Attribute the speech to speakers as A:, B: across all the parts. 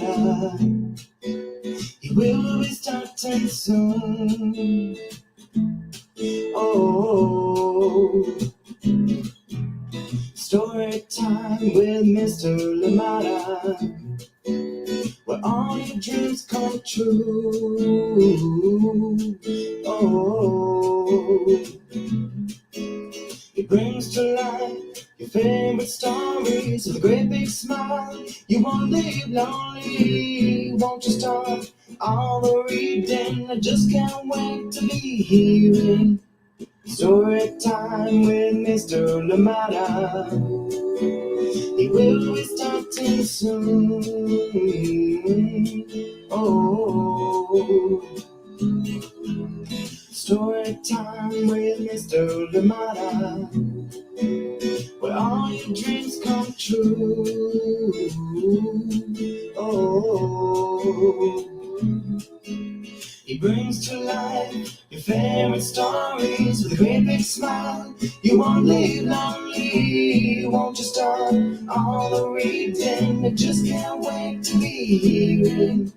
A: Limata. He will be starting soon. Oh, story time with Mr. Limata, where all your dreams come true. Oh, he brings to life your favorite stories with a great big smile. You won't live lonely, won't you start all the reading? I just can't wait to be hearing story time with Mr. Limata. He will be starting soon. Oh, story time with Mr. Limata, where all your dreams come true. Oh, he brings to life your favorite stories with a great big smile. You won't live lonely, won't you start all the reading? I just can't wait to be hearing.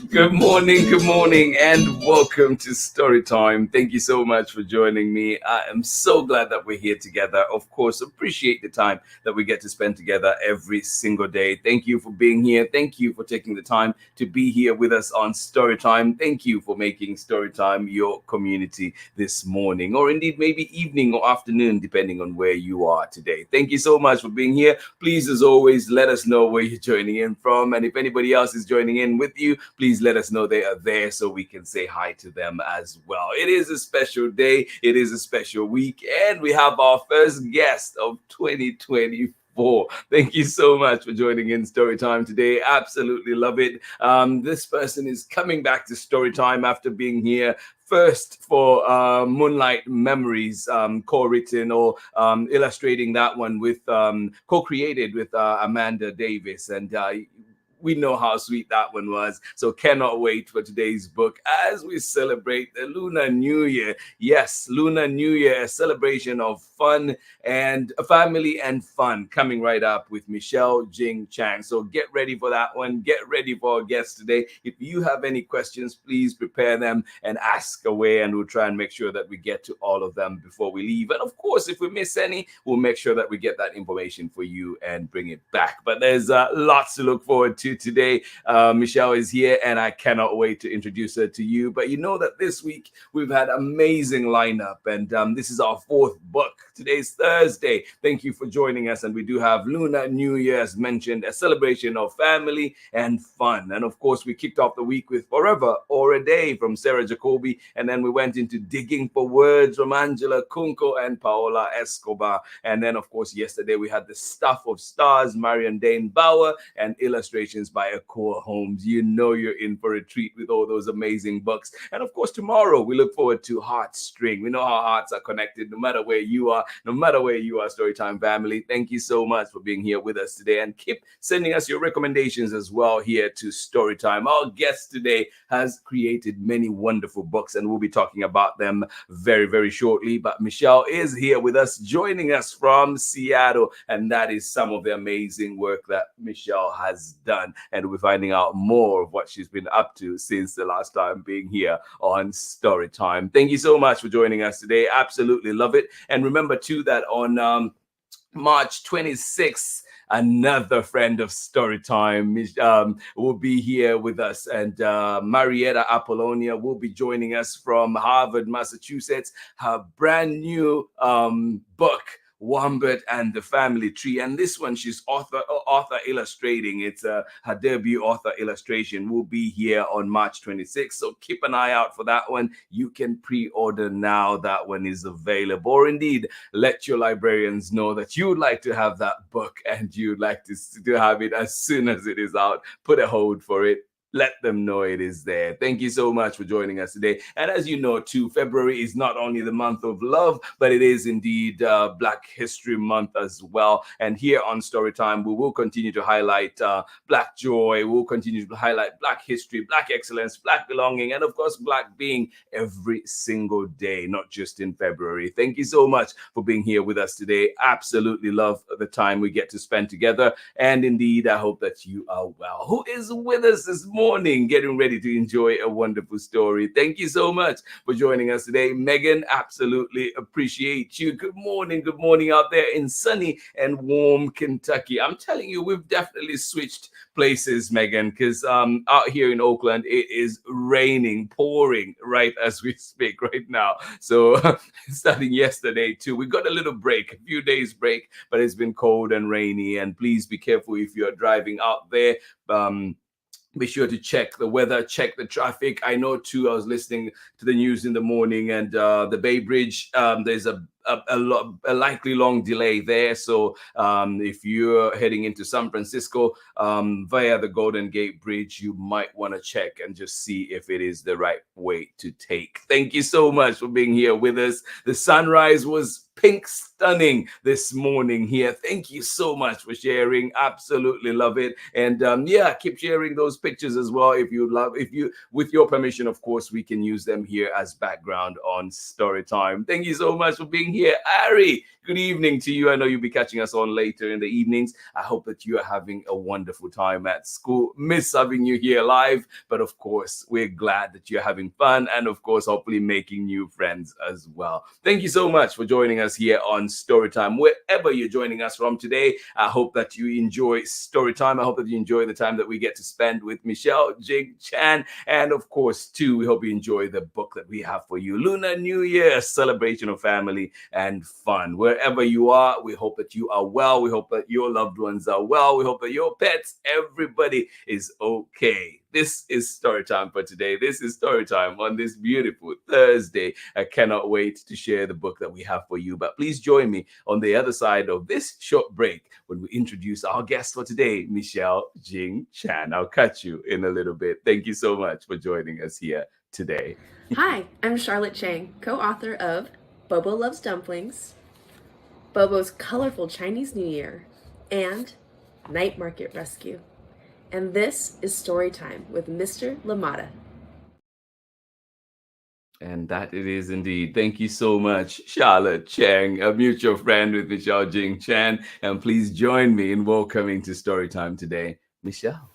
B: Good morning, and welcome to Storytime. Thank you so much for joining me. I am so glad that we're here together. Of course, appreciate the time that we get to spend together every single day. Thank you for being here. Thank you for taking the time to be here with us on Storytime. Thank you for making Storytime your community this morning, or indeed maybe evening or afternoon, depending on where you are today. Thank you so much for being here. Please, as always, let us know where you're joining in from. And if anybody else is joining in with you, please let us know they are there so we can say hi to them as well. It is a special day. It is a special week. And we have our first guest of 2024. Thank you so much for joining in Storytime today. Absolutely love it. This person is coming back to Storytime after being here first for Moonlight Memories, co-written or illustrating that one with co-created with Amanda Davis. And we know how sweet that one was. So cannot wait for today's book as we celebrate the Lunar New Year. Yes, Lunar New Year, a celebration of fun and family and fun coming right up with MICHELLE Jing Chan. So get ready for that one. Get ready for our guests today. If you have any questions, please prepare them and ask away, and we'll try and make sure that we get to all of them before we leave. And of course, if we miss any, we'll make sure that we get that information for you and bring it back. But there's lots to look forward to today. MICHELLE is here, and I cannot wait to introduce her to you. But you know that this week we've had amazing lineup, and this is our fourth book. Today's Thursday. Thank you for joining us, and we do have Lunar New Year, as mentioned, a celebration of family and fun. And of course, we kicked off the week with Forever or a Day from Sarah Jacobi, and then we went into Digging for Words from Angela Kunko and Paola Escobar. And then, of course, yesterday we had The Stuff of Stars, Marion Dane Bauer, and illustrations by Akua Holmes. You know you're in for a treat with all those amazing books. And of course, tomorrow we look forward to Heartstring. We know how hearts are connected no matter where you are, Storytime family. Thank you so much for being here with us today, and keep sending us your recommendations as well here to Storytime. Our guest today has created many wonderful books, and we'll be talking about them very, very shortly. But MICHELLE is here with us, joining us from Seattle, and that is some of the amazing work that MICHELLE has done. And we're finding out more of what she's been up to since the last time being here on Storytime. Thank you so much for joining us today. Absolutely love it. And remember too that on March 26th, another friend of Storytime will be here with us, and Marietta Apollonia will be joining us from Harvard, Massachusetts. Her brand new book, Wombat and the Family Tree, and this one she's author illustrating. It's her debut author illustration. Will be here on March 26th, so keep an eye out for that one. You can pre-order now. That one is available, or indeed let your librarians know that you would like to have that book and you'd like to have it as soon as it is out. Put a hold for it. let them know it is there. Thank you so much for joining us today. And as you know, too, February is not only the month of love, but it is indeed Black History Month as well. And here on Storytime, we will continue to highlight Black joy. We'll continue to highlight Black history, Black excellence, Black belonging, and of course, Black being every single day, not just in February. Thank you so much for being here with us today. Absolutely love the time we get to spend together. And indeed, I hope that you are well. Who is with us this morning, getting ready to enjoy a wonderful story? Thank you so much for joining us today. Megan, absolutely appreciate you. Good morning out there in sunny and warm Kentucky. I'm telling you, we've definitely switched places, Megan, because out here in Oakland, it is raining, pouring right as we speak right now. So starting yesterday too, we got a little break, a few days break, but it's been cold and rainy. And please be careful if you're driving out there. Be sure to check the weather, check the traffic. I know too, I was listening to the news in the morning, and the Bay Bridge, there's a likely long delay there. So if you're heading into San Francisco via the Golden Gate Bridge, you might want to check and just see if it is the right way to take. Thank you so much for being here with us. The sunrise was pink stunning this morning here. Thank you so much for sharing. Absolutely love it. And yeah, keep sharing those pictures as well if you love. If you, with your permission, of course, we can use them here as background on Storytime. Thank you so much for being here. Ari, good evening to you. I know you'll be catching us on later in the evenings. I hope that you are having a wonderful time at school. Miss having you here live, but of course, we're glad that you're having fun, and of course, hopefully making new friends as well. Thank you so much for joining us here on Storytime. Wherever you're joining us from today, I hope that you enjoy Storytime. I hope that you enjoy the time that we get to spend with Michelle Jing Chan. And of course, too, we hope you enjoy the book that we have for you, Lunar New Year, a celebration of family and fun. Wherever you are, we hope that you are well. We hope that your loved ones are well. We hope that your pets, everybody is okay. This is Storytime for today. This is Storytime on this beautiful Thursday. I cannot wait to share the book that we have for you. But please join me on the other side of this short break when we introduce our guest for today, Michelle Jing Chan. I'll catch you in a little bit. Thank you so much for joining us here today.
C: Hi, I'm Charlotte Chang, co-author of Bobo Loves Dumplings, Bobo's Colorful Chinese New Year, and Night Market Rescue. And this is Storytime with Mr. Limata.
B: And that it is indeed. Thank you so much, Charlotte Chang, a mutual friend with Michelle Jing Chan. And please join me in welcoming to Storytime today, Michelle.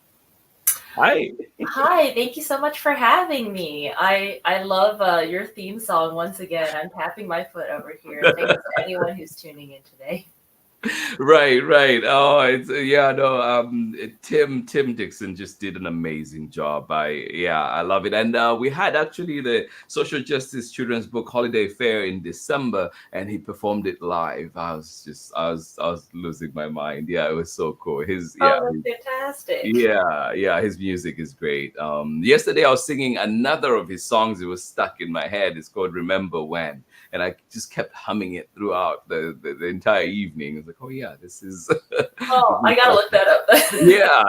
B: Hi.
D: Hi, thank you so much for having me. I love your theme song once again. I'm tapping my foot over here. Thanks to anyone who's tuning in today.
B: Right. Oh, it's yeah, no. Tim Dixon just did an amazing job. I love it. And we had actually the Social Justice Children's Book Holiday Fair in December, and he performed it live. I was losing my mind. Yeah, it was so cool.
D: That's fantastic.
B: Yeah, his music is great. Yesterday I was singing another of his songs. It was stuck in my head. It's called Remember When, and I just kept humming it throughout the entire evening. It's like, oh yeah, this is.
D: Oh, I gotta look that up.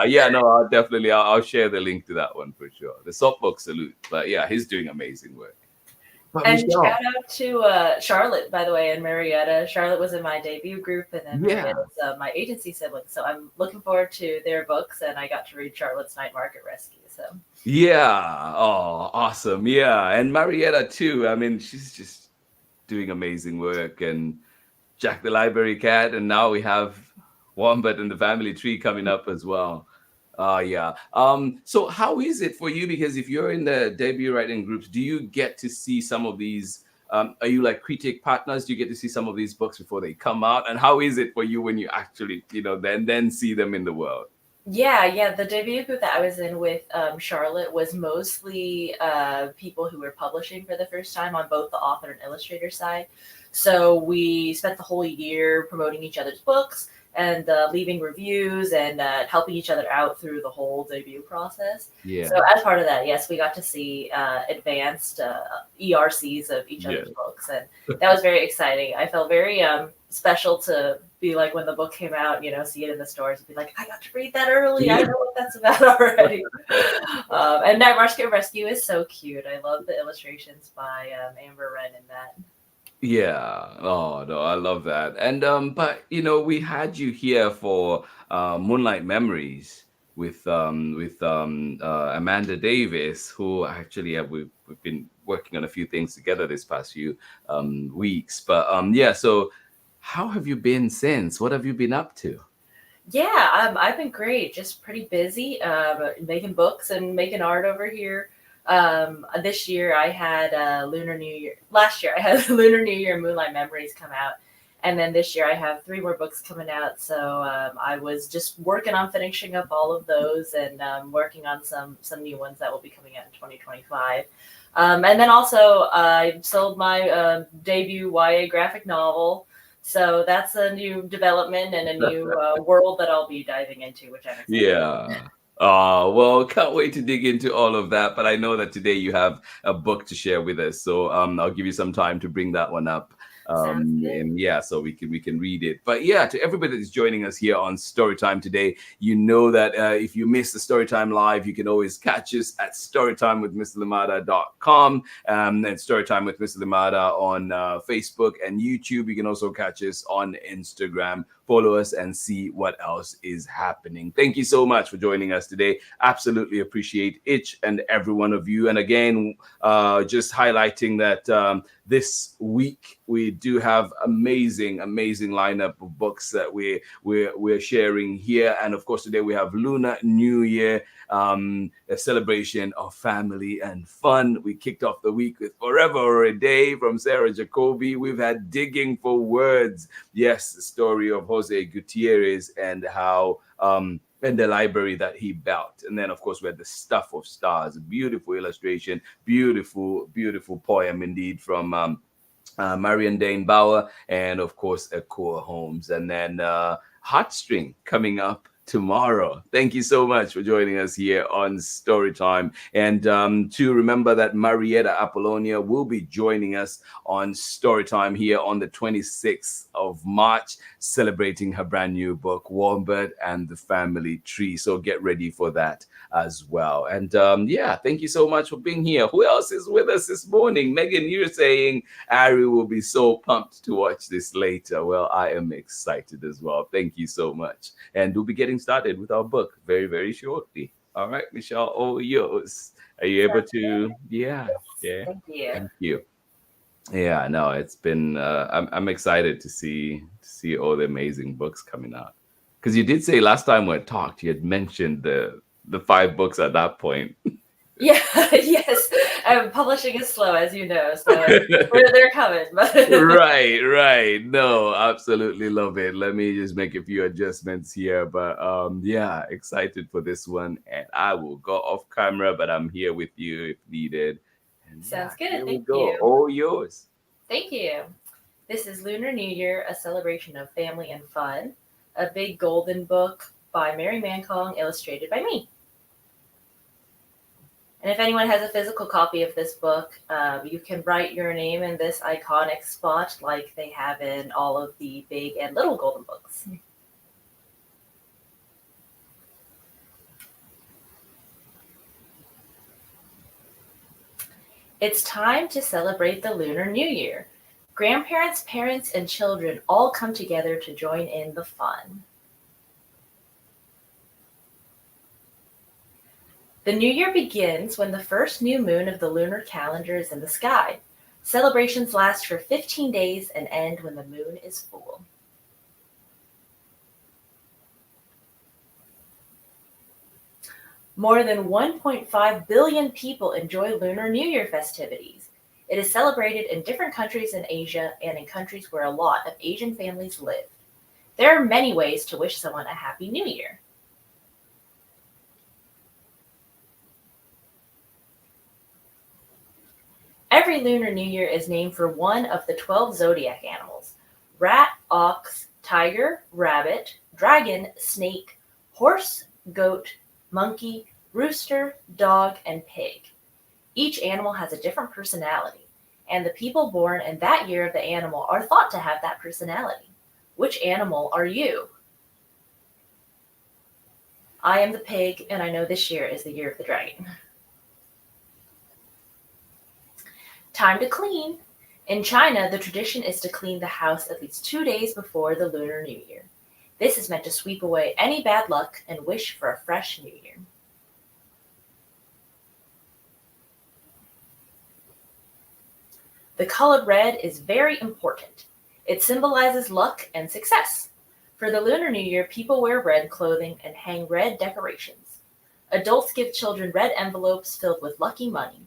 B: yeah. No, I'll share the link to that one for sure. The softbox salute, but yeah, he's doing amazing work. But
D: And
B: Michelle,
D: shout out to Charlotte, by the way, and Marietta. Charlotte was in my debut group, and then Marietta's my agency sibling. So I'm looking forward to their books, and I got to read Charlotte's Night Market Rescue. So
B: yeah, oh, awesome, yeah, and Marietta too. I mean, she's just doing amazing work, and Jack the Library Cat, and now we have Wombat and the Family Tree coming up as well. Yeah. So how is it for you? Because if you're in the debut writing groups, do you get to see some of these? Are you like critic partners? Do you get to see some of these books before they come out? And how is it for you when you actually, then see them in the world?
D: Yeah. The debut group that I was in with Charlotte was mostly people who were publishing for the first time on both the author and illustrator side. So we spent the whole year promoting each other's books and leaving reviews and helping each other out through the whole debut process.
B: Yeah.
D: So as part of that, yes, we got to see advanced ERCs of each other's books, and that was very exciting. I felt very special to be like, when the book came out, see it in the stores and be like, I got to read that early. I know what that's about already. And Night Market Rescue is so cute. I love the illustrations by Amber Wren in that.
B: Yeah. Oh no, I love that. And but we had you here for Moonlight Memories with Amanda Davis, who actually we've been working on a few things together this past few weeks. But yeah, so how have you been since? What have you been up to?
D: Yeah, I've been great. Just pretty busy making books and making art over here. This year I had Lunar New Year. Last year I had Lunar New Year and Moonlight Memories come out. And then this year I have 3 more books coming out. So I was just working on finishing up all of those and working on some new ones that will be coming out in 2025. And then also I sold my debut YA graphic novel. So that's a new development and a new world that I'll be diving into, which I'm excited about.
B: Yeah. Well, can't wait to dig into all of that. But I know that today you have a book to share with us, so I'll give you some time to bring that one up.
D: Sounds good.
B: And yeah, so we can read it. But yeah, to everybody that's joining us here on Storytime today, you know that if you miss the Storytime live, you can always catch us at storytimewithmrlimata.com and Storytime with Mr. Limata on Facebook and YouTube. You can also catch us on Instagram. Follow us and see what else is happening. Thank you so much for joining us today. Absolutely appreciate each and every one of you. And again, just highlighting that this week we do have amazing lineup of books that we're sharing here. And of course, today we have Lunar New Year, a celebration of family and fun. We kicked off the week with Forever or a Day from Sarah Jacoby. We've had Digging for Words. Yes, the story of Jose Gutierrez and how and the library that he built. And then, of course, we had The Stuff of Stars, a beautiful illustration, beautiful poem indeed from Marion Dane Bauer, and of course, Akua Holmes. And then Heartstring coming up tomorrow. Thank you so much for joining us here on Storytime. And to remember that Marietta Apollonia will be joining us on Storytime here on the 26th of March, celebrating her brand new book, Warmbird and the Family Tree. So get ready for that as well. And yeah, thank you so much for being here. Who else is with us this morning? Megan, you're saying Ari will be so pumped to watch this later. Well, I am excited as well. Thank you so much. And we'll be getting started with our book very, very shortly. All right, Michelle, all yours. Are you able to? Yeah.
D: Thank you.
B: Thank you. Yeah, no, it's been. I'm excited to see all the amazing books coming out. Because you did say last time we talked, you had mentioned the 5 books at that point.
D: Yeah, yes. Publishing is slow, as you know, so they're coming.
B: Right. No, absolutely love it. Let me just make a few adjustments here. But yeah, excited for this one. And I will go off camera, but I'm here with you if needed. And
D: Sounds
B: yeah,
D: good.
B: here we
D: Thank
B: go.
D: you.
B: All yours.
D: Thank you. This is Lunar New Year, a celebration of family and fun. A big golden book by Mary Mancong, illustrated by me. And if anyone has a physical copy of this book, you can write your name in this iconic spot like they have in all of the big and little golden books. It's time to celebrate the Lunar New Year. Grandparents, parents, and children all come together to join in the fun. The new year begins when the first new moon of the lunar calendar is in the sky. Celebrations last for 15 days and end when the moon is full. More than 1.5 billion people enjoy Lunar New Year festivities. It is celebrated in different countries in Asia and in countries where a lot of Asian families live. There are many ways to wish someone a Happy New Year. Every Lunar New Year is named for one of the 12 zodiac animals: rat, ox, tiger, rabbit, dragon, snake, horse, goat, monkey, rooster, dog, and pig. Each animal has a different personality, and the people born in that year of the animal are thought to have that personality. Which animal are you? I am the pig, and I know this year is the year of the dragon. Time to clean. In China, the tradition is to clean the house at least 2 days before the Lunar New Year. This is meant to sweep away any bad luck and wish for a fresh new year. The color red is very important. It symbolizes luck and success. For the Lunar New Year, people wear red clothing and hang red decorations. Adults give children red envelopes filled with lucky money.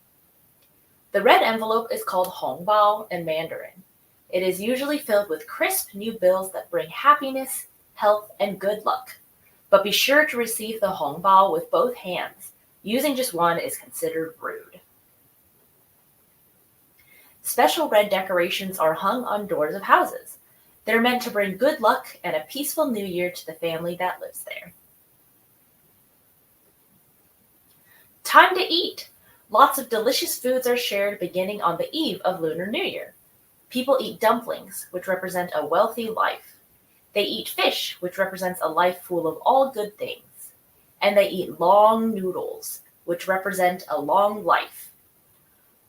D: The red envelope is called hongbao in Mandarin. It is usually filled with crisp new bills that bring happiness, health, and good luck. But be sure to receive the hongbao with both hands. Using just one is considered rude. Special red decorations are hung on doors of houses. They're meant to bring good luck and a peaceful new year to the family that lives there. Time to eat. Lots of delicious foods are shared beginning on the eve of Lunar New Year. People eat dumplings, which represent a wealthy life. They eat fish, which represents a life full of all good things. And they eat long noodles, which represent a long life.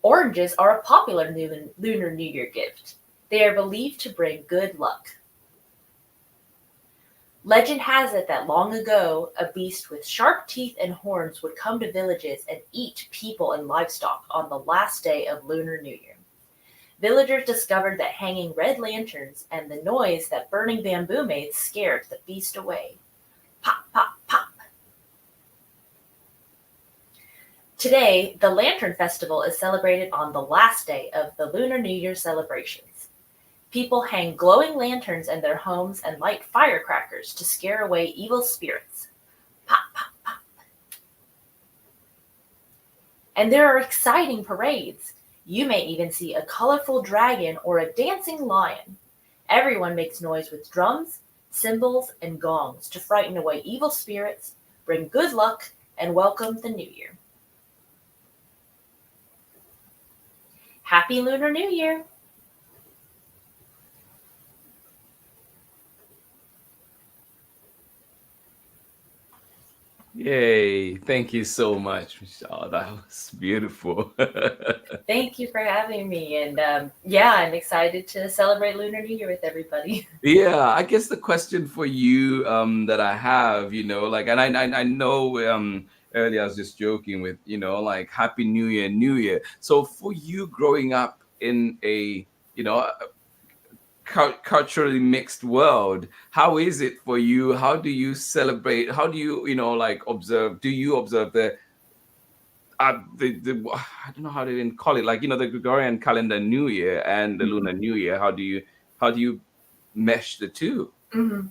D: Oranges are a popular Lunar New Year gift. They are believed to bring good luck. Legend has it that long ago, a beast with sharp teeth and horns would come to villages and eat people and livestock on the last day of Lunar New Year. Villagers discovered that hanging red lanterns and the noise that burning bamboo made scared the beast away. Pop, pop, pop. Today, the Lantern Festival is celebrated on the last day of the Lunar New Year celebrations. People hang glowing lanterns in their homes and light firecrackers to scare away evil spirits. Pop, pop, pop. And there are exciting parades. You may even see a colorful dragon or a dancing lion. Everyone makes noise with drums, cymbals, and gongs to frighten away evil spirits, bring good luck, and welcome the new year. Happy Lunar New Year!
B: Yay. Thank you so much, Michelle. That was beautiful.
D: Thank you for having me. And yeah, I'm excited to celebrate Lunar New Year with everybody.
B: Yeah, I guess the question for you that I have, like, and I know earlier I was just joking with, like Happy New Year, New Year. So for you growing up in a, culturally mixed world, how is it for you? How do you celebrate? How do you, like observe? Do you observe the I don't know how to even call it, like, the Gregorian calendar New Year and the Lunar New Year? How do you mesh the two?
D: Mhm.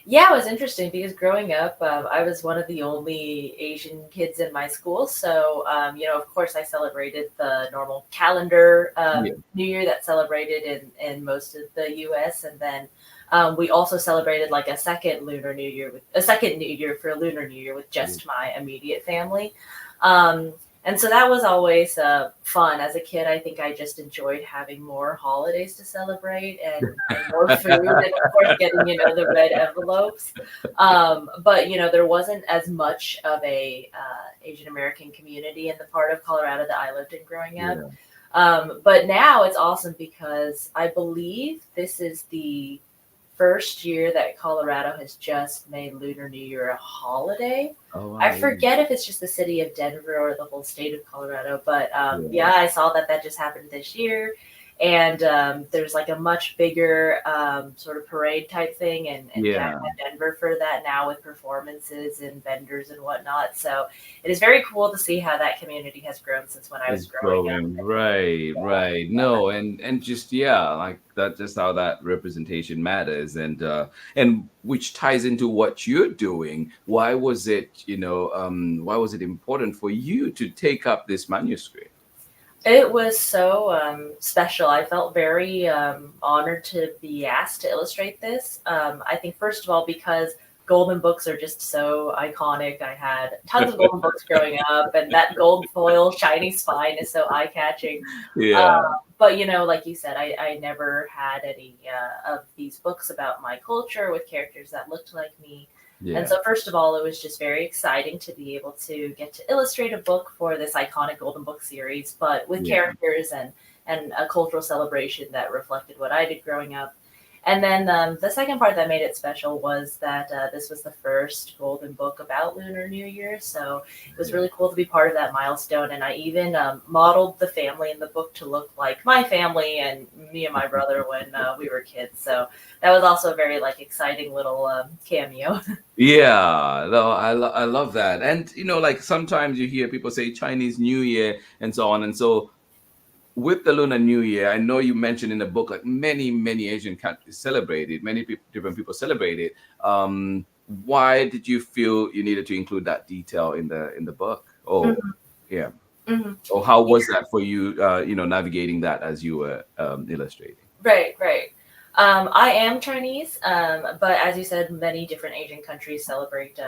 D: Yeah, it was interesting because growing up, I was one of the only Asian kids in my school. So, of course, I celebrated the normal calendar
B: Yeah.
D: New Year that's celebrated in most of the U.S. And then we also celebrated like a second Lunar New Year, with a second New Year for Lunar New Year with just my immediate family. And so that was always fun. As a kid, I think I just enjoyed having more holidays to celebrate and more food, and of course getting the red envelopes. But there wasn't as much of a Asian American community in the part of Colorado that I lived in growing up. But now it's awesome because I believe this is the first year that Colorado has just made Lunar New Year a holiday.
B: Oh, wow,
D: I forget if it's just the city of Denver or the whole state of Colorado, but
B: Yeah.
D: I saw that just happened this year. And there's like a much bigger sort of parade type thing in
B: Yeah.
D: downtown Denver for that now, with performances and vendors and whatnot. So it is very cool to see how that community has grown since when I was
B: It's
D: growing up.
B: growing. Right. No, and just, yeah, like that, just how that representation matters, and which ties into what you're doing. Why was it important for you to take up this manuscript?
D: It was so special. I felt very honored to be asked to illustrate this. I think, first of all, because golden books are just so iconic. I had tons of golden books growing up, and that gold foil shiny spine is so eye catching.
B: Yeah,
D: But, like you said, I never had any of these books about my culture with characters that looked like me. And
B: yeah,
D: so, first of all, it was just very exciting to be able to get to illustrate a book for this iconic Golden Book series, but with
B: yeah,
D: characters and a cultural celebration that reflected what I did growing up. And then the second part that made it special was that this was the first Golden Book about Lunar New Year. So it was
B: yeah.
D: really cool to be part of that milestone. And I even modeled the family in the book to look like my family and me and my brother when we were kids. So that was also a very exciting little cameo.
B: Yeah, no, I love that. And like sometimes you hear people say Chinese New Year and so on. And so with the Lunar New Year, I know you mentioned in the book like many Asian countries celebrate it. Many different people celebrate it. Why did you feel you needed to include that detail in the book? Oh,
D: Mhm,
B: yeah.
D: mhm.
B: Or how was that for you? Navigating that as you were illustrating.
D: Right, right. I am Chinese, but as you said, many different Asian countries celebrate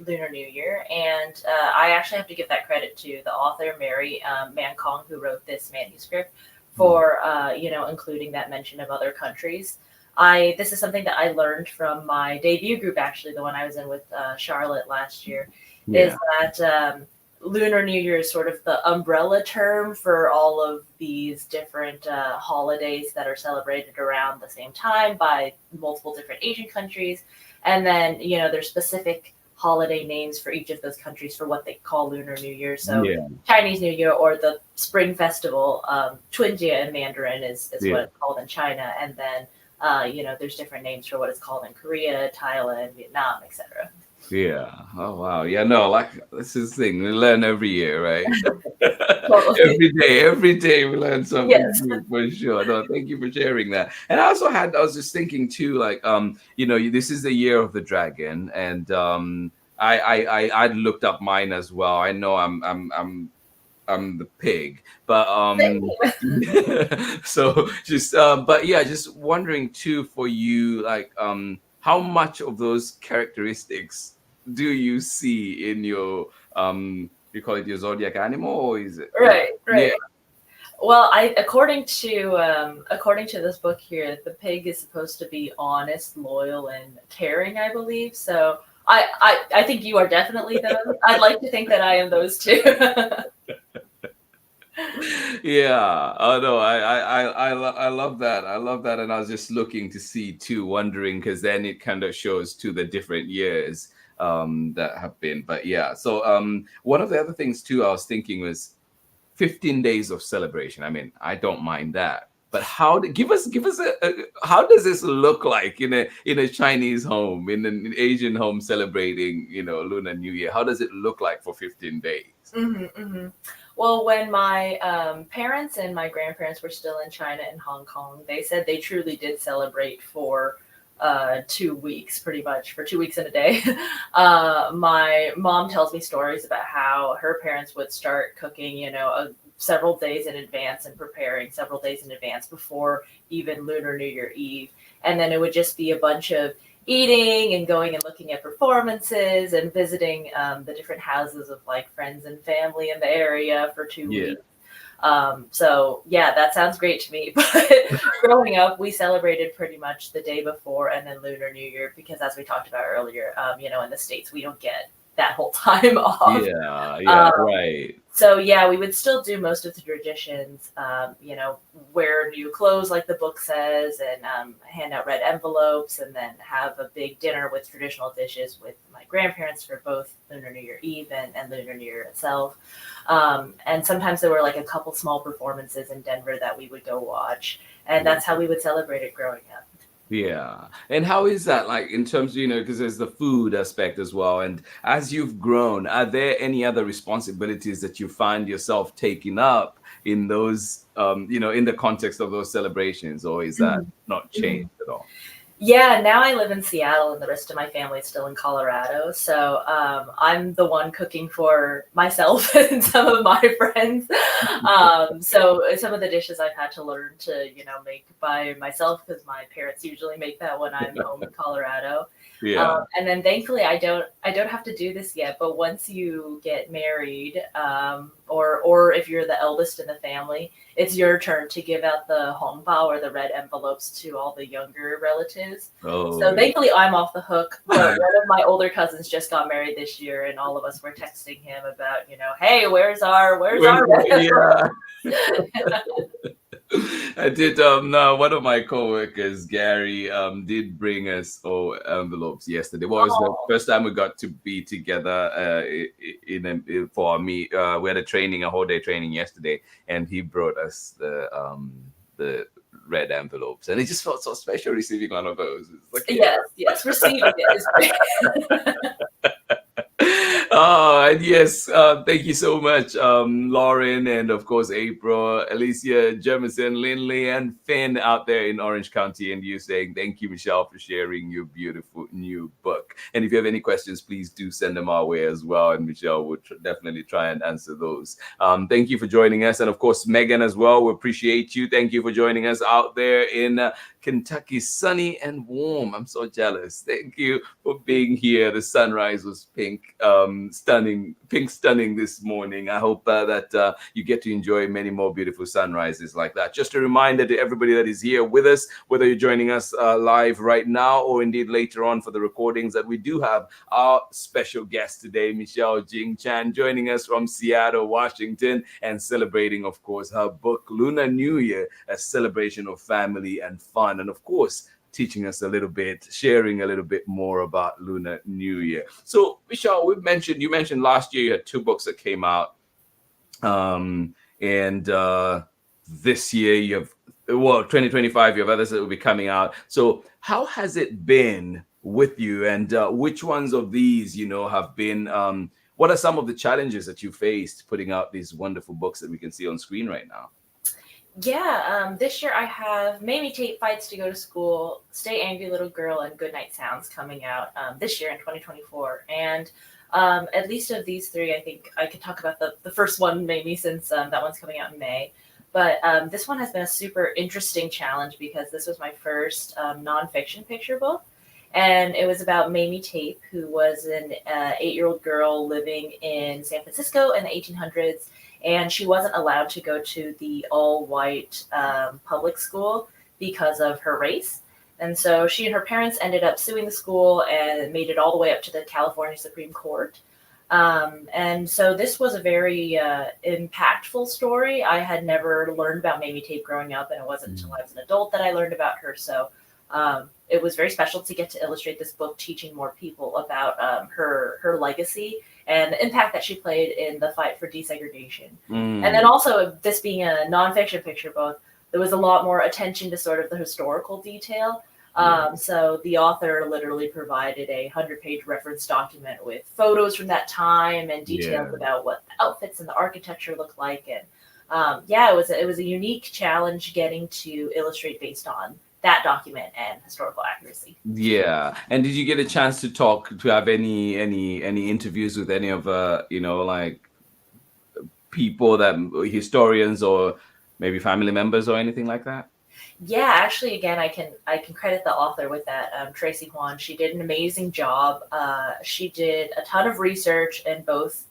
D: Lunar New Year, and I actually have to give that credit to the author Mary Man Kong, who wrote this manuscript, for including that mention of other countries. This is something that I learned from my debut group, actually, the one I was in with Charlotte last year, is
B: Yeah,
D: that Lunar New Year is sort of the umbrella term for all of these different holidays that are celebrated around the same time by multiple different Asian countries. And then, there's specific holiday names for each of those countries for what they call Lunar New Year. So
B: yeah,
D: Chinese New Year or the Spring Festival, Chunjie in Mandarin is what
B: yeah.
D: it's called in China. And then, there's different names for what it's called in Korea, Thailand, Vietnam, etc.
B: Yeah. Oh wow. Yeah. No. Like this is the thing we learn every year, right?
D: Totally.
B: Every day we learn something
D: Yes.
B: new for sure. No, thank you for sharing that. And I was just thinking too, like, this is the year of the dragon, and I looked up mine as well. I know I'm the pig, but so just but yeah, just wondering too for you, like how much of those characteristics do you see in your you call it your zodiac animal, or is it
D: Right,
B: yeah,
D: right. Well, according to this book here, the pig is supposed to be honest, loyal, and caring, I believe. So I think you are definitely those. I'd like to think that I am those too.
B: yeah. Oh no, I love that. I love that, and I was just looking to see too, wondering because then it kind of shows to the different years that have been. But yeah, so one of the other things too I was thinking was 15 days of celebration. I mean, I don't mind that. But give us how does this look like in a Chinese home, in an Asian home celebrating, Lunar New Year? How does it look like for 15 days?
D: Hmm, hmm. Well, when my parents and my grandparents were still in China and Hong Kong, they said they truly did celebrate for 2 weeks, pretty much for 2 weeks in a day. My mom tells me stories about how her parents would start cooking, several days in advance and preparing several days in advance before even Lunar New Year Eve. And then it would just be a bunch of eating and going and looking at performances and visiting the different houses of friends and family in the area for two
B: Yeah.
D: weeks. So yeah, that sounds great to me. But growing up, we celebrated pretty much the day before and then Lunar New Year because, as we talked about earlier, in the States, we don't get that whole time off.
B: Yeah, yeah,
D: Um,
B: right.
D: so yeah, we would still do most of the traditions, wear new clothes like the book says, and hand out red envelopes, and then have a big dinner with traditional dishes with my grandparents for both Lunar New Year Eve and Lunar New Year itself. And sometimes there were a couple small performances in Denver that we would go watch, and
B: Yeah.
D: that's how we would celebrate it growing up.
B: Yeah. And how is that like in terms of, because there's the food aspect as well. And as you've grown, are there any other responsibilities that you find yourself taking up in those, in the context of those celebrations, or is that
D: Mhm,
B: not
D: mhm.
B: changed at all?
D: Yeah, now I live in Seattle and the rest of my family is still in Colorado. So I'm the one cooking for myself and some of my friends. So some of the dishes I've had to learn to, make by myself because my parents usually make that when I'm home in Colorado.
B: Yeah.
D: And then thankfully I don't have to do this yet, but once you get married, or if you're the eldest in the family, it's your turn to give out the hongbao or the red envelopes to all the younger relatives.
B: Oh,
D: So
B: yeah.
D: thankfully I'm off the hook, but one of my older cousins just got married this year and all of us were texting him about, hey, where's our red envelope?
B: Yeah. I did. No, one of my coworkers, Gary, did bring us envelopes yesterday. Well, it was the
D: Oh,
B: first time we got to be together for me. We had a whole day training yesterday, and he brought us the red envelopes, and it just felt so special receiving one of those. It's like, yeah.
D: yes, receiving it is
B: Oh, and yes, thank you so much, Lauren, and of course, April, Alicia, Jemison, Lindley, and Finn out there in Orange County, and you saying thank you, Michelle, for sharing your beautiful new book. And if you have any questions, please do send them our way as well, and Michelle would definitely try and answer those. Thank you for joining us, and of course, Megan as well. We appreciate you. Thank you for joining us out there in Kentucky, sunny and warm. I'm so jealous. Thank you for being here. The sunrise was pink, stunning this morning. I hope that you get to enjoy many more beautiful sunrises like that. Just a reminder to everybody that is here with us, whether you're joining us live right now or indeed later on for the recordings, that we do have our special guest today, Michelle Jing Chan, joining us from Seattle, Washington, and celebrating, of course, her book, Lunar New Year, a celebration of family and fun. And of course, teaching us a little bit, sharing a little bit more about Lunar New Year. So, Michelle, you mentioned last year you had 2 books that came out, and this year you have 2025. You have others that will be coming out. So, how has it been with you, and which ones of these, have been? What are some of the challenges that you faced putting out these wonderful books that we can see on screen right now?
D: Yeah, this year I have Mamie Tate Fights to Go to School, Stay Angry Little Girl, and Goodnight Sounds coming out this year in 2024. And at least of these 3, I think I could talk about the first one, Mamie, since that one's coming out in May. But this one has been a super interesting challenge because this was my first nonfiction picture book. And it was about Mamie Tate, who was an 8-year-old girl living in San Francisco in the 1800s. And she wasn't allowed to go to the all-white public school because of her race. And so she and her parents ended up suing the school and made it all the way up to the California Supreme Court. And so this was a very impactful story. I had never learned about Mamie Tate growing up, and it wasn't until I was an adult that I learned about her. So it was very special to get to illustrate this book, teaching more people about her legacy and the impact that she played in the fight for desegregation. And then also, this being a nonfiction picture book, there was a lot more attention to sort of the historical detail. So the author literally provided a 100-page reference document with photos from that time and details about what the outfits and the architecture looked like. And it was a unique challenge getting to illustrate based on that document and historical accuracy.
B: Yeah. And did you get a chance to have any interviews with any of like people, that historians or maybe family members or anything like that?
D: Yeah, actually, again, I can credit the author with that. Tracy Kwan, she did an amazing job. She did a ton of research in both,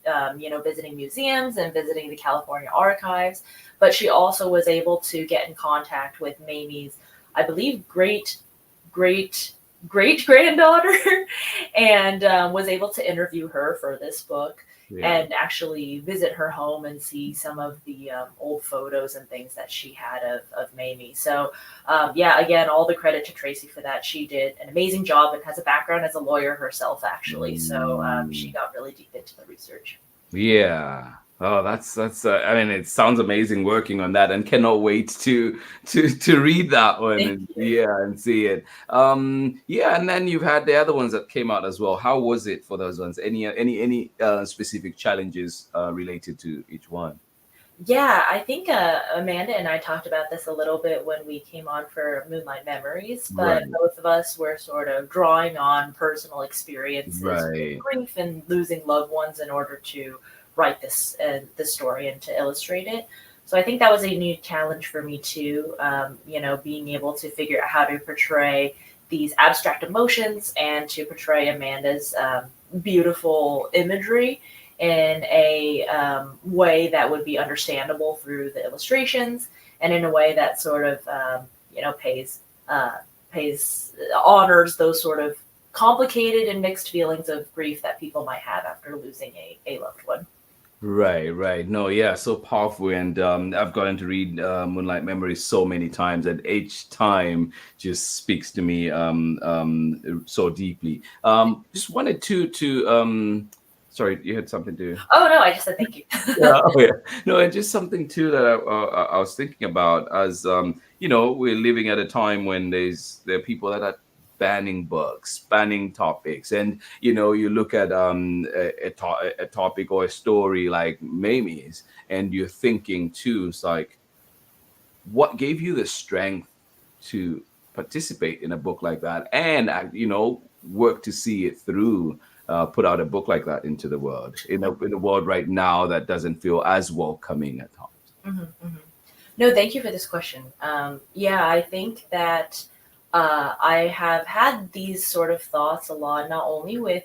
D: visiting museums and visiting the California archives. But she also was able to get in contact with Mamie's, I believe, great granddaughter, and was able to interview her for this book. And actually visit her home and see some of the old photos and things that she had of Mamie. So, again, all the credit to Tracy for that. She did an amazing job and has a background as a lawyer herself, actually. So she got really deep into the research. Yeah.
B: Oh, that's I mean, it sounds amazing working on that, and cannot wait to read that one and see it. And then you've had the other ones that came out as well. How was it for those ones? Any specific challenges related to each one?
D: Yeah, I think Amanda and I talked about this a little bit when we came on for Moonlight Memories, but
B: Right,
D: both of us were sort of drawing on personal experiences with
B: right,
D: grief and losing loved ones in order to write this story and to illustrate it. So I think that was a new challenge for me too. Being able to figure out how to portray these abstract emotions and to portray Amanda's beautiful imagery in a way that would be understandable through the illustrations and in a way that sort of pays uh, pays honors those sort of complicated and mixed feelings of grief that people might have after losing a loved one.
B: right. No, yeah, so powerful. And I've gotten to read Moonlight Memories so many times, and each time just speaks to me so deeply. Just wanted sorry, you had something to.
D: Oh no, I just said thank you.
B: Yeah, oh yeah. No, and just something too that I was thinking about as we're living at a time when there are people that are banning books, banning topics, and you look at a topic or a story like Mamie's, and you're thinking too, it's like what gave you the strength to participate in a book like that and work to see it through, put out a book like that into the world in a world right now that doesn't feel as welcoming at times.
D: Mhm, mhm. No, thank you for this question. Yeah, I think that I have had these sort of thoughts a lot, not only with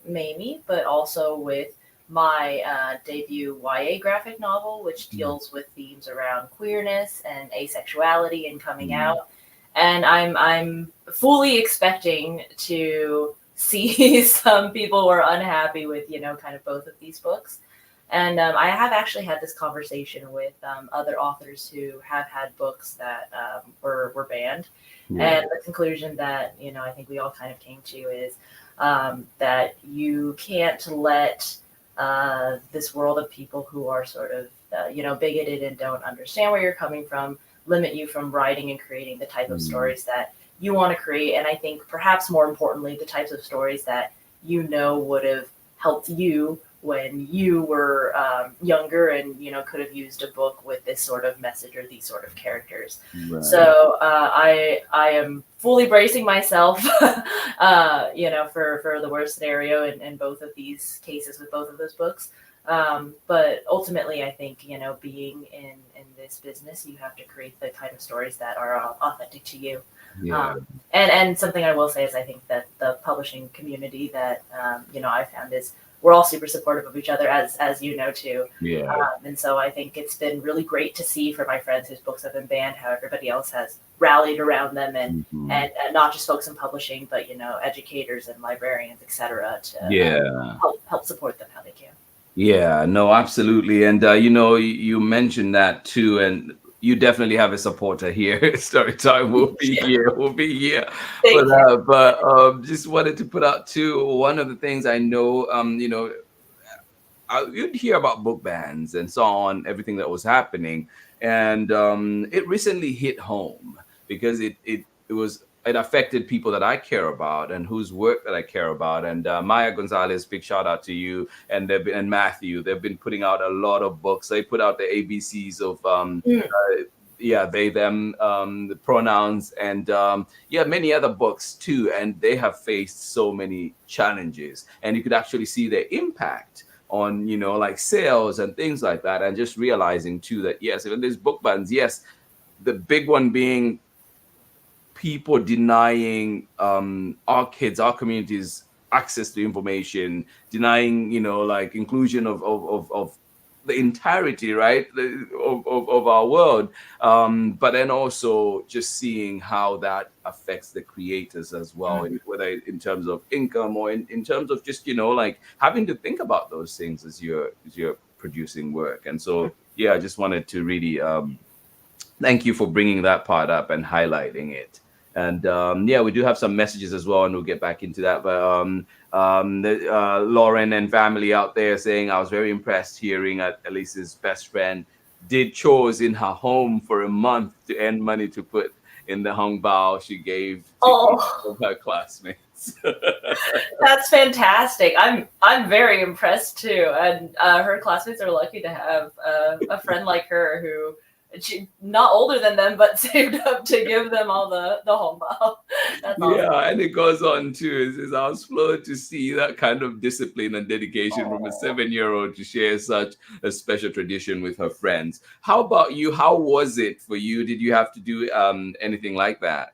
D: Mamie, but also with my debut YA graphic novel, which
B: Mm,
D: deals with themes around queerness and asexuality and coming
B: mm,
D: out. And I'm fully expecting to see some people who are unhappy with kind of both of these books. And I have actually had this conversation with other authors who have had books that were banned.
B: yeah.
D: And the conclusion that, I think we all kind of came to is that you can't let this world of people who are sort of, bigoted and don't understand where you're coming from limit you from writing and creating the type of
B: Mm,
D: stories that you want to create. And I think perhaps more importantly, the types of stories that would have helped you when you were younger and could have used a book with this sort of message or these sort of characters.
B: right.
D: So I am fully bracing myself for the worst scenario in both of these cases with both of those books. But ultimately I think being in this business, you have to create the kind of stories that are authentic to you.
B: Yeah.
D: And something I will say is I think that the publishing community that I found is we're all super supportive of each other, as you know too.
B: Yeah.
D: And so I think it's been really great to see for my friends whose books have been banned how everybody else has rallied around them, and
B: Mhm.
D: and not just folks in publishing, but educators and librarians, etc., to
B: Yeah.
D: help support them how they can.
B: Yeah, no, absolutely. And you mentioned that too, and you definitely have a supporter here. Story time will be
D: Yeah,
B: here. We'll be here. But
D: thank you.
B: just wanted to put out too, one of the things I know, you'd hear about book bans and so on, everything that was happening, and it recently hit home because it affected people that I care about and whose work that I care about. And Maya Gonzalez, big shout out to you, and and Matthew. They've been putting out a lot of books. They put out the ABCs of
D: Mm,
B: yeah, they them, the pronouns, and yeah, many other books too. And they have faced so many challenges, and you could actually see their impact on like sales and things like that. And just realizing too that yes, even there's book bans, yes, the big one being people denying our kids, our communities, access to information, denying like inclusion of the entirety, right, of our world. But then also just seeing how that affects the creators as well,
D: mm,
B: whether in terms of income or in terms of just like having to think about those things as you're producing work. And
D: mm.
B: so yeah, I just wanted to really thank you for bringing that part up and highlighting it. And yeah, we do have some messages as well, and we'll get back into that. But Lauren and family out there saying, I was very impressed hearing Elise's best friend did chores in her home for a month to earn money to put in the hong bao she gave to each
D: Oh,
B: of her classmates.
D: that's fantastic. I'm very impressed too. And her classmates are lucky to have a friend like her who she not older than them, but saved up to give them all the hongbao. That's awesome.
B: Yeah, and it goes on too. It says, I was floored to see that kind of discipline and dedication from a
D: Oh.
B: 7-year-old to share such a special tradition with her friends. How about you? How was it for you? Did you have to do anything like that?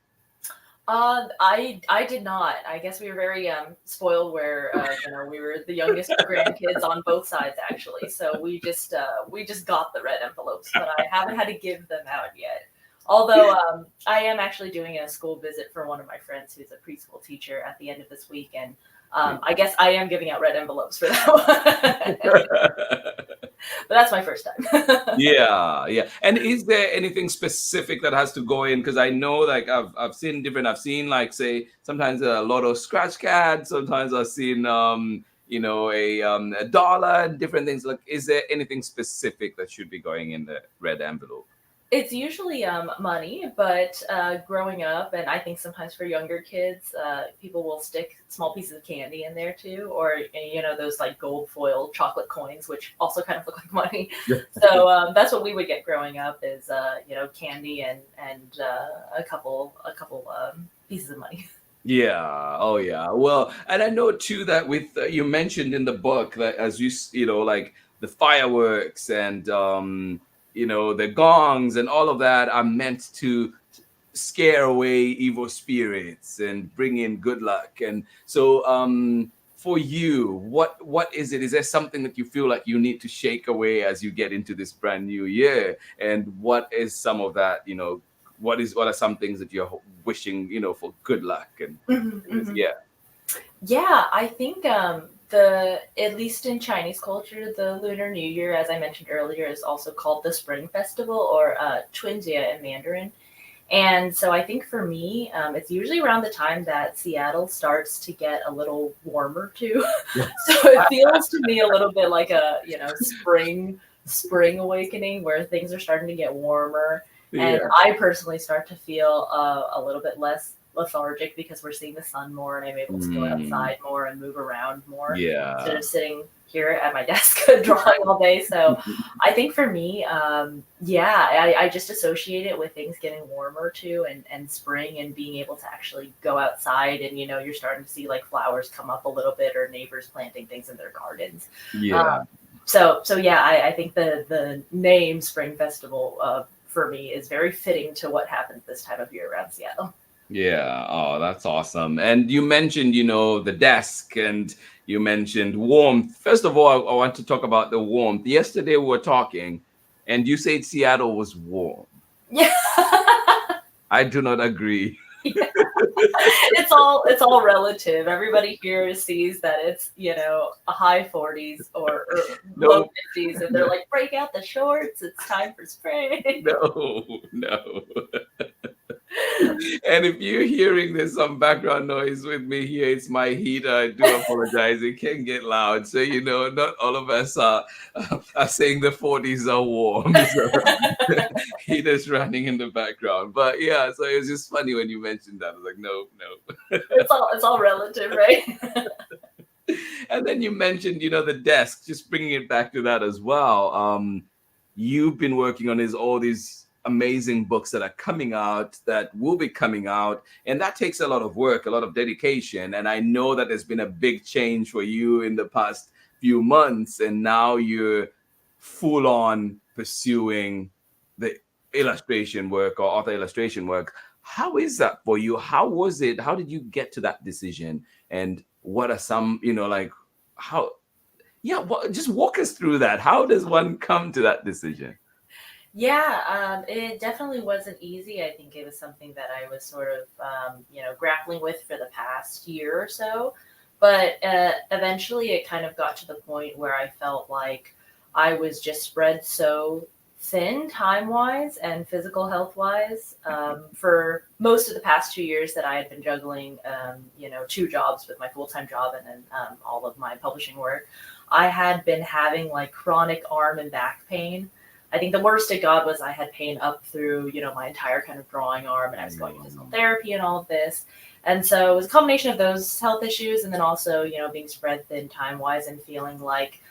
D: I did not. I guess we were very spoiled where we were the youngest grandkids on both sides actually. So we just got the red envelopes, but I haven't had to give them out yet. Although I am actually doing a school visit for one of my friends who's a preschool teacher at the end of this week, and I guess I am giving out red envelopes for that one. But that's my first time.
B: Yeah, yeah. And is there anything specific that has to go in? Because I know, like, I've seen different. I've seen, like, say, sometimes a lotto scratch card. Sometimes I've seen a dollar, different things. Like, is there anything specific that should be going in the red envelope?
D: It's usually money, but growing up, and I think sometimes for younger kids, people will stick small pieces of candy in there too, or those like gold foil chocolate coins, which also kind of look like money. So that's what we would get growing up is candy and a couple pieces of money.
B: Yeah. Oh, yeah. Well, and I know too that with you mentioned in the book that as like the fireworks and the gongs and all of that are meant to scare away evil spirits and bring in good luck. And so, for you, what is it? Is there something that you feel like you need to shake away as you get into this brand new year? And what is some of that? What are some things that you're wishing for good luck and
D: Mhm.
B: yeah.
D: Yeah, I think the at least in Chinese culture, the Lunar New Year, as I mentioned earlier, is also called the Spring Festival or Chunjie in Mandarin. And so I think for me, it's usually around the time that Seattle starts to get a little warmer too. So it feels to me a little bit like a spring awakening where things are starting to get warmer, and
B: Yeah.
D: I personally start to feel a little bit less lethargic because we're seeing the sun more and I'm able to go outside more and move around more instead
B: Yeah.
D: of sitting here at my desk drawing all day. So I think for me, I just associate it with things getting warmer too and spring and being able to actually go outside and you're starting to see like flowers come up a little bit or neighbors planting things in their gardens.
B: Yeah.
D: So yeah, I think the name Spring Festival for me is very fitting to what happens this time of year around Seattle.
B: Yeah. Oh, that's awesome. And you mentioned, the desk and you mentioned warmth. First of all, I want to talk about the warmth. Yesterday we were talking and you said Seattle was warm.
D: Yeah.
B: I do not agree.
D: It's all relative. Everybody here sees that it's a high 40s or low
B: No,
D: 50s, and they're like, break out the shorts. It's time for spring.
B: no. And if you're hearing there's some background noise with me here, it's my heater. I do apologize. It can get loud. So, not all of us are saying the 40s are warm. So heater's running in the background. But yeah, so it was just funny when you mentioned that. I was like, no, no.
D: It's all relative, right?
B: And then you mentioned, the desk, just bringing it back to that as well. You've been working on all these amazing books that are coming out, that will be coming out, and that takes a lot of work, a lot of dedication. And I know that there's been a big change for you in the past few months, and now you're full on pursuing the illustration work or author illustration work. How is that for you? How was it? How did you get to that decision? And what are some, how, yeah, just walk us through that. How does one come to that decision?
D: Yeah, it definitely wasn't easy. I think it was something that I was sort of, grappling with for the past year or so. But eventually it kind of got to the point where I felt like I was just spread so thin time-wise and physical health-wise for most of the past 2 years that I had been juggling, 2 jobs with my full-time job and then all of my publishing work. I had been having like chronic arm and back pain. I think the worst it got was I had pain up through, my entire kind of drawing arm, and I was going to physical therapy and all of this. And so it was a combination of those health issues, and then also, being spread thin time wise and feeling like,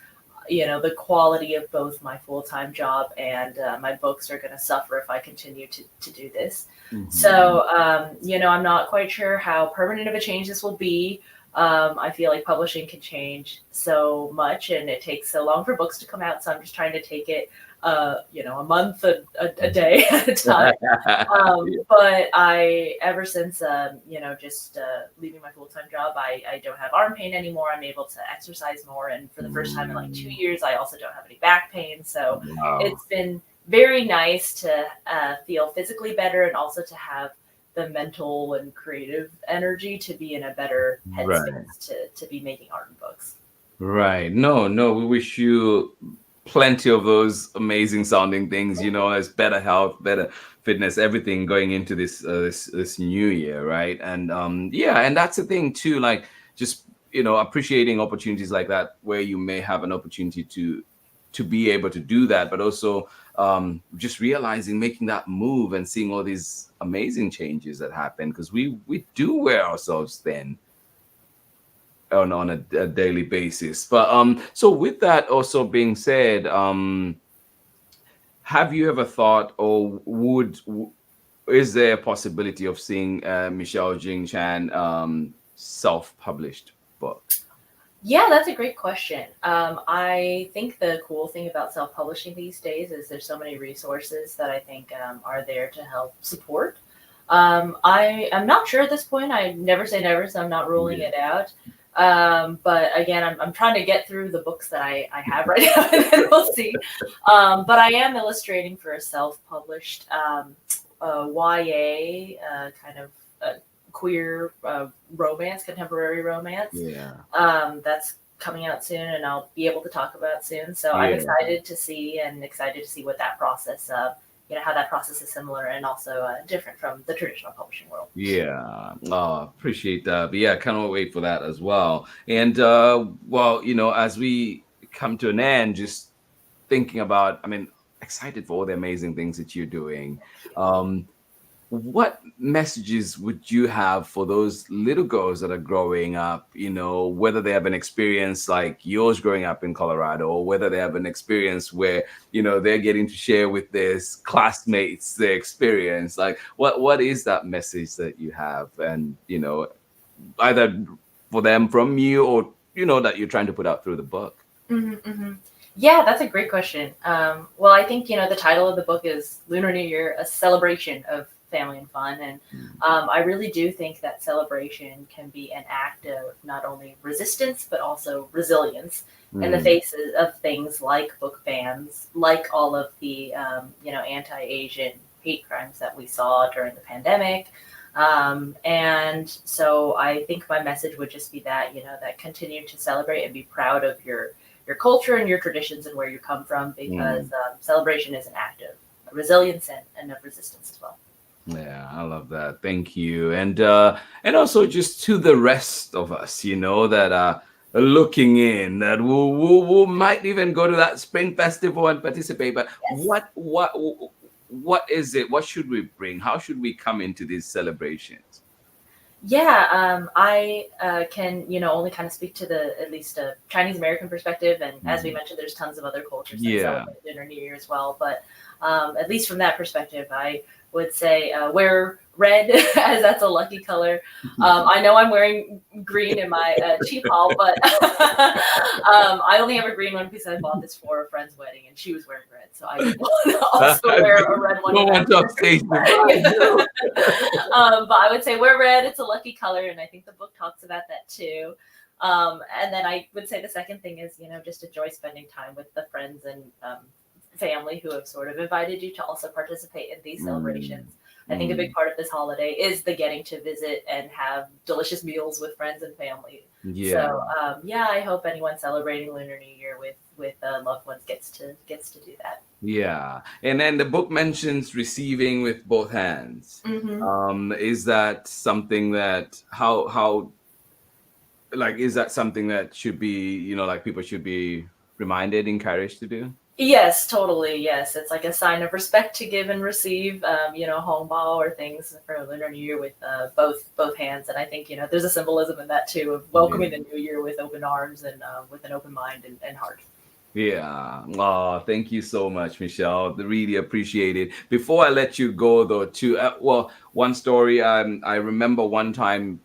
D: the quality of both my full-time job and my books are going to suffer if I continue to do this. So, I'm not quite sure how permanent of a change this will be. I feel like publishing can change so much, and it takes so long for books to come out. So I'm just trying to take it, a month, a day at a time. But ever since, just leaving my full-time job, I don't have arm pain anymore. I'm able to exercise more. And for the first time in like 2 years, I also don't have any back pain. So it's been very nice to feel physically better, and also to have the mental and creative energy to be in a better headspace to be making art and books.
B: Right. No, we wish you plenty of those amazing sounding things, as better health, better fitness, everything going into this new year, right? And and that's the thing too, like just appreciating opportunities like that where you may have an opportunity to be able to do that, but also just realizing, making that move and seeing all these amazing changes that happen, because we do wear ourselves thin on a daily basis. But so with that also being said, have you ever thought, or is there a possibility of seeing Michelle Jing Chan self-published book?
D: Yeah, that's a great question. I think the cool thing about self-publishing these days is there's so many resources that I think are there to help support. I am not sure at this point. I never say never, so I'm not ruling it out. But again, I'm trying to get through the books that I have right now, and then we'll see. But I am illustrating for a self-published YA kind of queer romance, contemporary romance. That's coming out soon, and I'll be able to talk about soon. So I'm excited to see what that process how that process is similar and also different from the traditional publishing world.
B: Appreciate that. But yeah, cannot wait for that as well. And as we come to an end, just thinking about, excited for all the amazing things that you're doing. What messages would you have for those little girls that are growing up, whether they have an experience like yours growing up in Colorado, or whether they have an experience where, they're getting to share with their classmates their experience? Like, what is that message that you have? And, either for them from you, or, that you're trying to put out through the book?
D: Yeah, that's a great question. Well, I think, the title of the book is Lunar New Year, a celebration of family and fun. And I really do think that celebration can be an act of not only resistance, but also resilience in the face of things like book bans, like all of the, anti-Asian hate crimes that we saw during the pandemic. And so I think my message would just be that, that continue to celebrate and be proud of your culture and your traditions and where you come from, because celebration is an act of resilience and of resistance as well.
B: Yeah, I love that. Thank you. And also just to the rest of us, that are looking in, that we might even go to that spring festival and participate. But what is it? What should we bring? How should we come into these celebrations?
D: Yeah, I can, only kind of speak to at least a Chinese American perspective. And as we mentioned, there's tons of other cultures that celebrate Lunar New Year as well. But at least from that perspective, I would say wear red, as that's a lucky color. I know I'm wearing green in my cheap haul, but I only have a green one because I bought this for a friend's wedding and she was wearing red. So I also wear a red one. But I would say wear red. It's a lucky color, and I think the book talks about that too. And then I would say the second thing is, just enjoy spending time with the friends and family who have sort of invited you to also participate in these celebrations. I think a big part of this holiday is the getting to visit and have delicious meals with friends and family. So I hope anyone celebrating Lunar New Year with loved ones gets to do that.
B: Yeah, and then the book mentions receiving with both hands. Is that something that is that something that should be, people should be reminded, encouraged to do?
D: Yes, totally. Yes, it's like a sign of respect to give and receive. Hongbao or things for Lunar New Year with both hands, and I think there's a symbolism in that too of welcoming the new year with open arms and with an open mind and heart.
B: Yeah. Oh, thank you so much, Michelle. Really appreciate it. Before I let you go, though, too, one story. I remember one time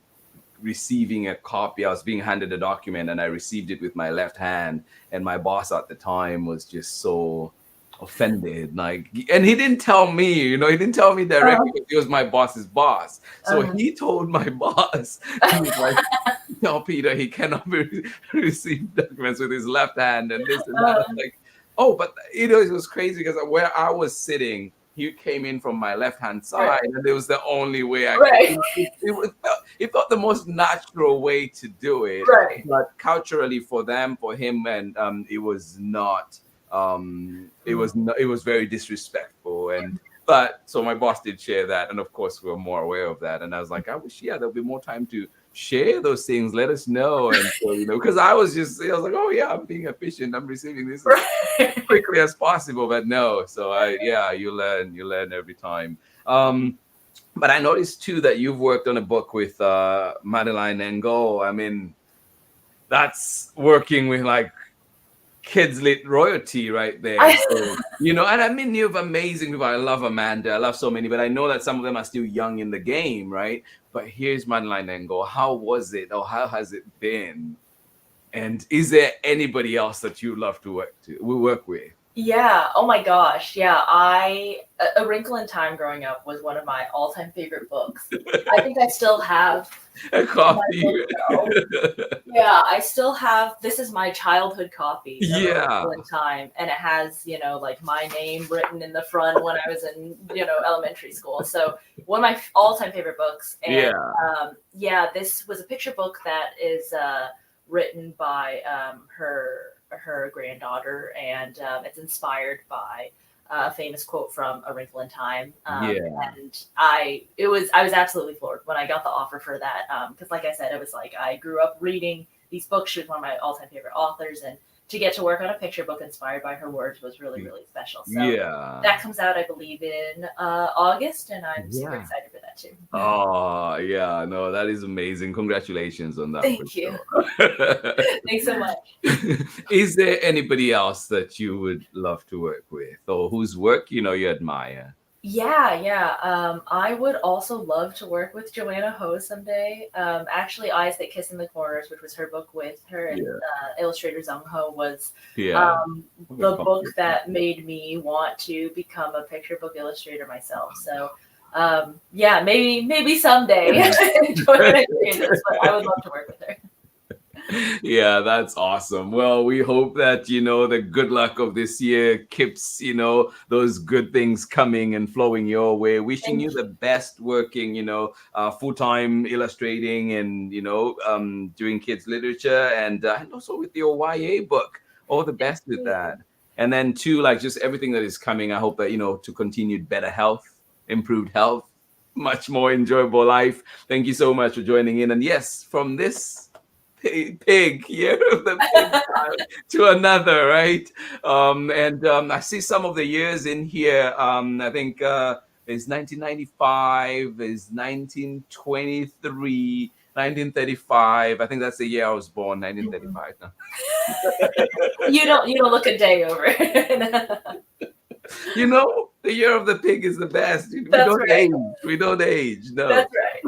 B: receiving a copy. I was being handed a document, and I received it with my left hand. And my boss at the time was just so offended, like, and he didn't tell me, he didn't tell me directly, because he was my boss's boss. So he told my boss, he was like, tell Peter he cannot receive documents with his left hand and this and that. I was like, oh, but it was crazy because where I was sitting, he came in from my left hand side, and it was the only way I could. It felt the most natural way to do it, but culturally for him, and it was not. It was very disrespectful, but so my boss did share that, and of course we were more aware of that, and I was like, I wish there'll be more time to share those things. Let us know. And so, because I was like, oh yeah, I'm being efficient, I'm receiving this as quickly as possible, but no. So you learn every time. But I noticed too that you've worked on a book with Madeline Ngo. I mean, that's working with like kids lit royalty right there. So, and I mean, you have amazing people. I love Amanda. I love so many, but I know that some of them are still young in the game, right? But here's Madeline Ngo. How was it, or how has it been? And is there anybody else that you love to work with?
D: Yeah. Oh my gosh. Yeah. A Wrinkle in Time growing up was one of my all-time favorite books. I think I still have
B: a copy.
D: Yeah, I still have. This is my childhood copy of A Wrinkle in Time, and it has like my name written in the front when I was in elementary school. So one of my all-time favorite books. And this was a picture book that is written by her granddaughter, and it's inspired by a famous quote from A Wrinkle in Time. And I was absolutely floored when I got the offer for that, because like I said, it was like I grew up reading these books. She was one of my all-time favorite authors, and to get to work on a picture book inspired by her words was really, really special. So that comes out, I believe, in August, and I'm super excited for that too.
B: Oh, yeah. No, that is amazing. Congratulations on that.
D: Thank you. Thanks so much.
B: Is there anybody else that you would love to work with, or whose work you admire?
D: Yeah. I would also love to work with Joanna Ho someday. Actually, Eyes That Kiss in the Corners, which was her book with her and illustrator Zung Ho, was the book that made me want to become a picture book illustrator myself. So, maybe someday Joanna can do this, but I would love to work with her.
B: Yeah, that's awesome. Well, we hope that the good luck of this year keeps those good things coming and flowing your way. Wishing you the best working full-time illustrating and doing kids literature, and also with your YA book. All the best with that. And then too, like, just everything that is coming, I hope that to continued better health, improved health, much more enjoyable life. Thank you so much for joining in. And yes, from this pig year of the pig to another, right? I see some of the years in here. I think there's 1995, there's 1923, 1935. I think that's the year I was born, 1935. No.
D: You don't look a day over.
B: The year of the pig is the best. We don't age. No.
D: That's right.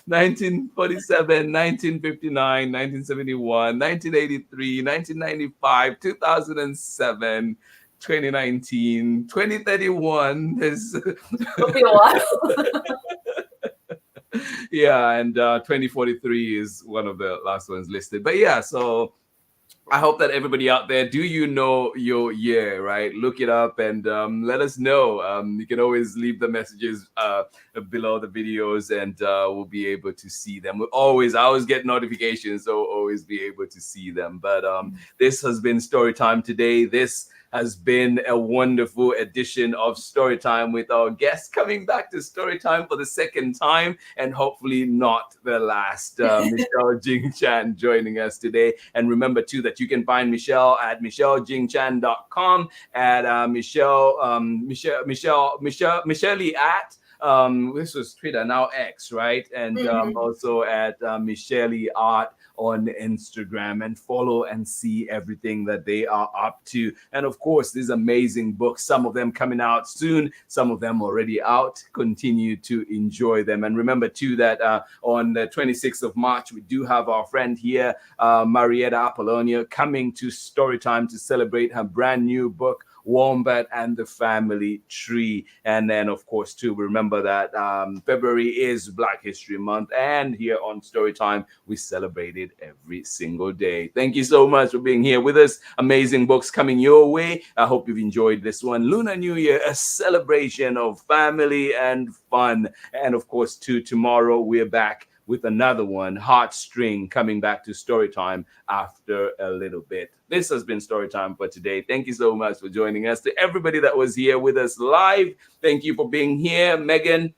B: 1947, 1959, 1971, 1983, 1995, 2007, 2019, 2031.
D: It'll be a while.
B: Yeah, and 2043 is one of the last ones listed. But yeah, so I hope that everybody out there, do your year, right? Look it up and let us know. You can always leave the messages below the videos, and we'll be able to see them. I always get notifications, so always be able to see them. But this has been Story Time today. This has been a wonderful edition of Storytime with our guest coming back to Storytime for the second time and hopefully not the last. Michelle Jing Chan joining us today. And remember too that you can find Michelle at michellejingchan.com, at Michelle at this was Twitter, now X, right? And also at Michelle Art on Instagram, and follow and see everything that they are up to. And of course, these amazing books, some of them coming out soon, some of them already out. Continue to enjoy them. And remember too that on the 26th of March, we do have our friend here, Marietta Apollonia, coming to Storytime to celebrate her brand new book, Wombat and the Family Tree. And then, of course, too, remember that February is Black History Month, and here on Storytime, we celebrate it every single day. Thank you so much for being here with us. Amazing books coming your way. I hope you've enjoyed this one. Lunar New Year, a celebration of family and fun. And of course, too, tomorrow we're back with another one, Heartstring, coming back to Storytime after a little bit. This has been Storytime for today. Thank you so much for joining us. To everybody that was here with us live, thank you for being here. Megan,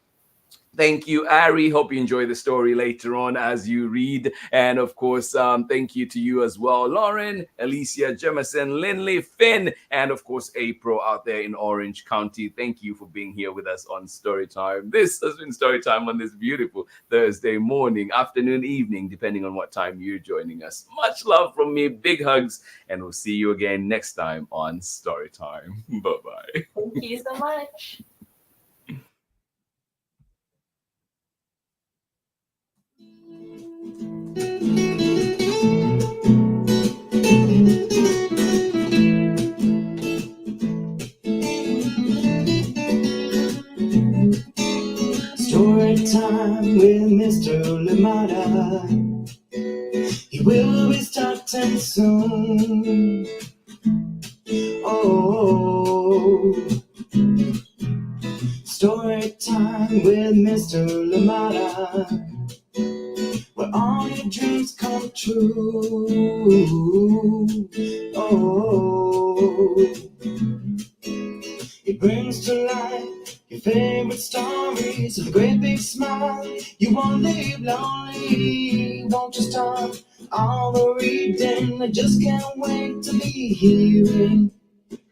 B: thank you, Ari. Hope you enjoy the story later on as you read. And of course, thank you to you as well, Lauren, Alicia, Jemison, Lindley, Finn, and of course, April out there in Orange County. Thank you for being here with us on Storytime. This has been Storytime on this beautiful Thursday morning, afternoon, evening, depending on what time you're joining us. Much love from me, big hugs, and we'll see you again next time on Storytime. Bye-bye.
D: Thank you so much.
A: Story time with Mr. Limata. He will be starting soon. Oh, story time with Mr. Limata, where all your dreams come true. Oh, he brings to life your favorite stories with a great big smile. You won't live lonely, won't you start all the reading? I just can't wait to be hearing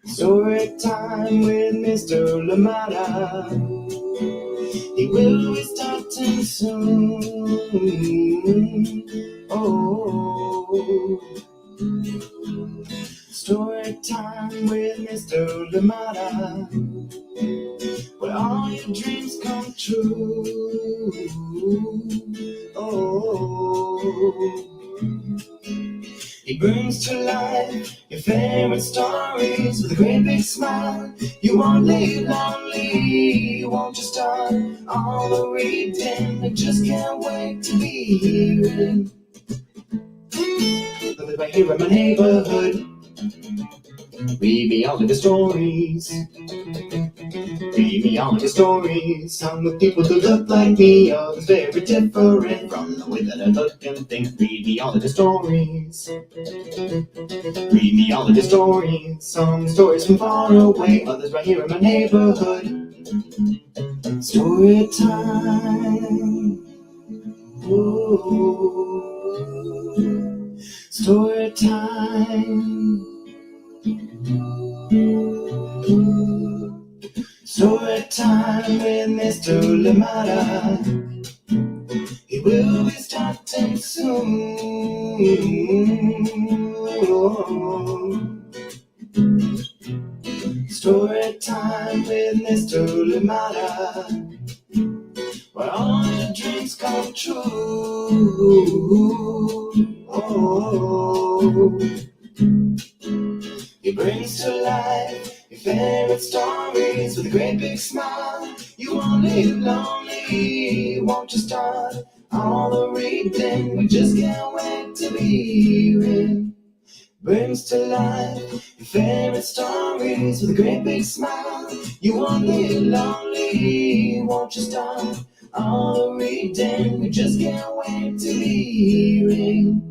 A: story time with Mr. Limata. He will be starting soon. Oh, story time with Mr. Limata, where all your dreams come true. Oh, he brings to life your favorite stories with a great big smile. You won't live lonely, won't you start all the reading? I just can't wait to be hearing. I live right here in my neighborhood. Read me all of the stories. Read me all of the stories. Some of people who look like me, others very different from the way that I look and think. Read me all of the stories. Read me all of the stories. Some stories from far away, others right here in my neighborhood. Story time. Ooh. Story time. Story time with Mr. Limata. He will be starting soon. Story time with Mr. Limata, where all your dreams come true. Oh, he brings to life your favorite stories with a great big smile. You won't live lonely, won't you start all the reading? We just can't wait to be hearing. Brings to life your favorite stories with a great big smile. You won't live lonely, won't you start all the reading? We just can't wait to be hearing.